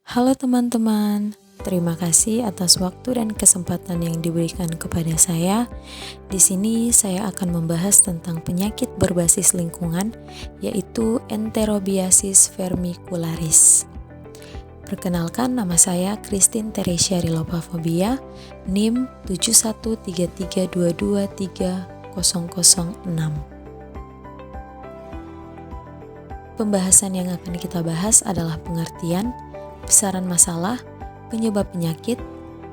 Halo teman-teman, terima kasih atas waktu dan kesempatan yang diberikan kepada saya. Di sini saya akan membahas tentang penyakit berbasis lingkungan, yaitu Enterobiasis vermicularis. Perkenalkan, nama saya Christine Teresia Rilopafobia, NIM 7133223006. Pembahasan yang akan kita bahas adalah pengertian, besaran masalah, penyebab penyakit,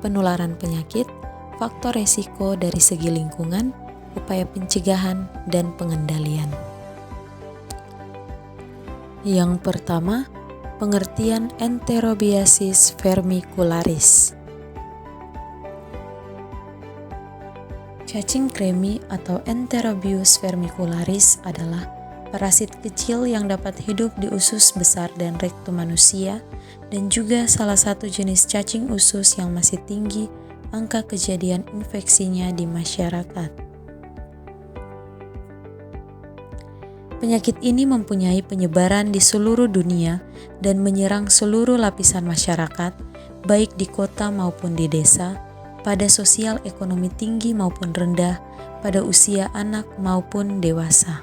penularan penyakit, faktor resiko dari segi lingkungan, upaya pencegahan, dan pengendalian. Yang pertama, pengertian Enterobiasis vermicularis. Cacing kremi atau Enterobius vermicularis adalah parasit kecil yang dapat hidup di usus besar dan rektum manusia, dan juga salah satu jenis cacing usus yang masih tinggi angka kejadian infeksinya di masyarakat. Penyakit ini mempunyai penyebaran di seluruh dunia dan menyerang seluruh lapisan masyarakat, baik di kota maupun di desa, pada sosial ekonomi tinggi maupun rendah, pada usia anak maupun dewasa.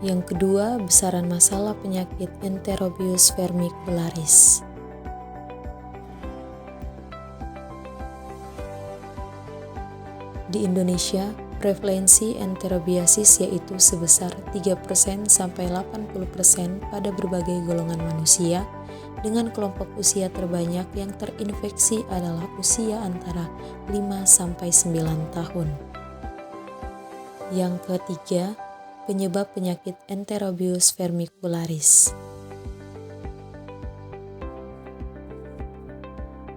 Yang kedua, besaran masalah penyakit Enterobius vermicularis. Di Indonesia, prevalensi enterobiasis yaitu sebesar 3% sampai 80% pada berbagai golongan manusia, dengan kelompok usia terbanyak yang terinfeksi adalah usia antara 5 sampai 9 tahun. Yang ketiga, penyebab penyakit Enterobius vermicularis.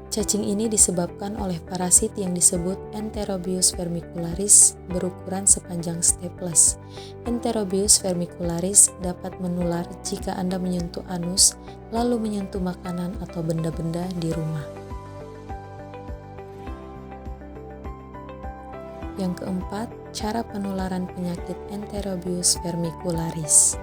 Cacing ini disebabkan oleh parasit yang disebut Enterobius vermicularis berukuran sepanjang staples. Enterobius vermicularis dapat menular jika Anda menyentuh anus lalu menyentuh makanan atau benda-benda di rumah. Yang keempat, cara penularan penyakit Enterobius vermicularis.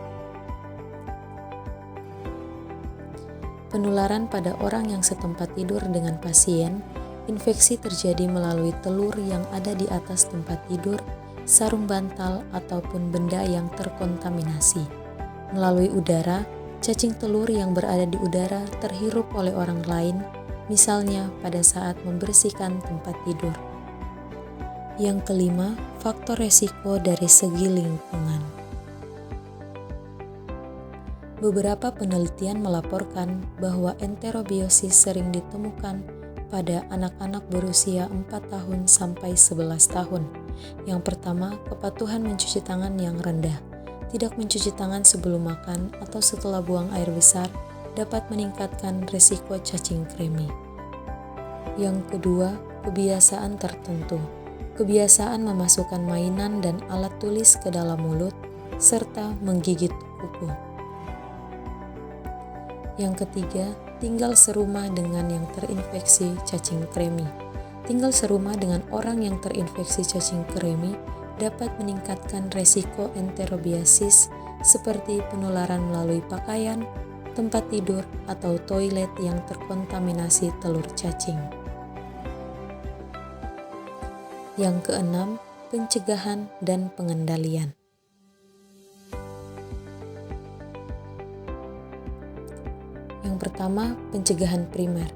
Penularan pada orang yang setempat tidur dengan pasien, infeksi terjadi melalui telur yang ada di atas tempat tidur, sarung bantal, ataupun benda yang terkontaminasi. Melalui udara, cacing telur yang berada di udara terhirup oleh orang lain, misalnya pada saat membersihkan tempat tidur. Yang kelima, faktor resiko dari segi lingkungan. Beberapa penelitian melaporkan bahwa enterobiosis sering ditemukan pada anak-anak berusia 4 tahun sampai 11 tahun. Yang pertama, kepatuhan mencuci tangan yang rendah. Tidak mencuci tangan sebelum makan atau setelah buang air besar dapat meningkatkan resiko cacing kremi. Yang kedua, kebiasaan tertentu. Kebiasaan memasukkan mainan dan alat tulis ke dalam mulut, serta menggigit kuku. Yang ketiga, tinggal serumah dengan yang terinfeksi cacing kremi. Tinggal serumah dengan orang yang terinfeksi cacing kremi dapat meningkatkan resiko enterobiasis seperti penularan melalui pakaian, tempat tidur, atau toilet yang terkontaminasi telur cacing. Yang keenam, pencegahan dan pengendalian. Yang pertama, pencegahan primer.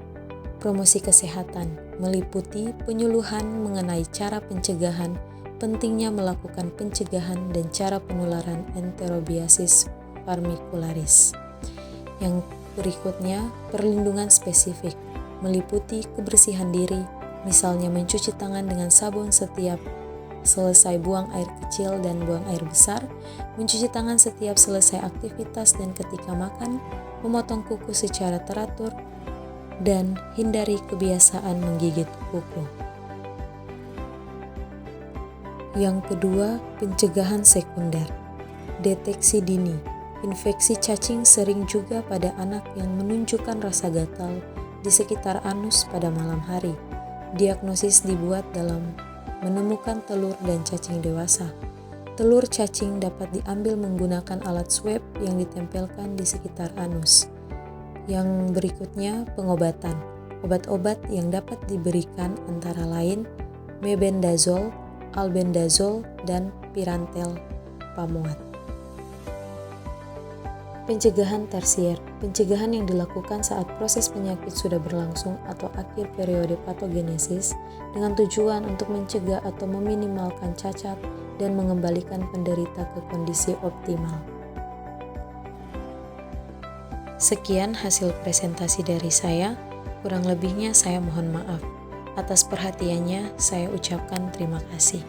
Promosi kesehatan meliputi penyuluhan mengenai cara pencegahan, pentingnya melakukan pencegahan dan cara penularan Enterobiasis vermicularis. Yang berikutnya, perlindungan spesifik meliputi kebersihan diri, misalnya mencuci tangan dengan sabun setiap selesai buang air kecil dan buang air besar, mencuci tangan setiap selesai aktivitas dan ketika makan, memotong kuku secara teratur, dan hindari kebiasaan menggigit kuku. Yang kedua, pencegahan sekunder. Deteksi dini. Infeksi cacing sering juga pada anak yang menunjukkan rasa gatal di sekitar anus pada malam hari. Diagnosis dibuat dalam menemukan telur dan cacing dewasa. Telur cacing dapat diambil menggunakan alat swab yang ditempelkan di sekitar anus. Yang berikutnya, pengobatan. Obat-obat yang dapat diberikan antara lain mebendazole, albendazole, dan pirantel pamuat. Pencegahan tersier. Pencegahan yang dilakukan saat proses penyakit sudah berlangsung atau akhir periode patogenesis dengan tujuan untuk mencegah atau meminimalkan cacat dan mengembalikan penderita ke kondisi optimal. Sekian hasil presentasi dari saya, kurang lebihnya saya mohon maaf. Atas perhatiannya saya ucapkan terima kasih.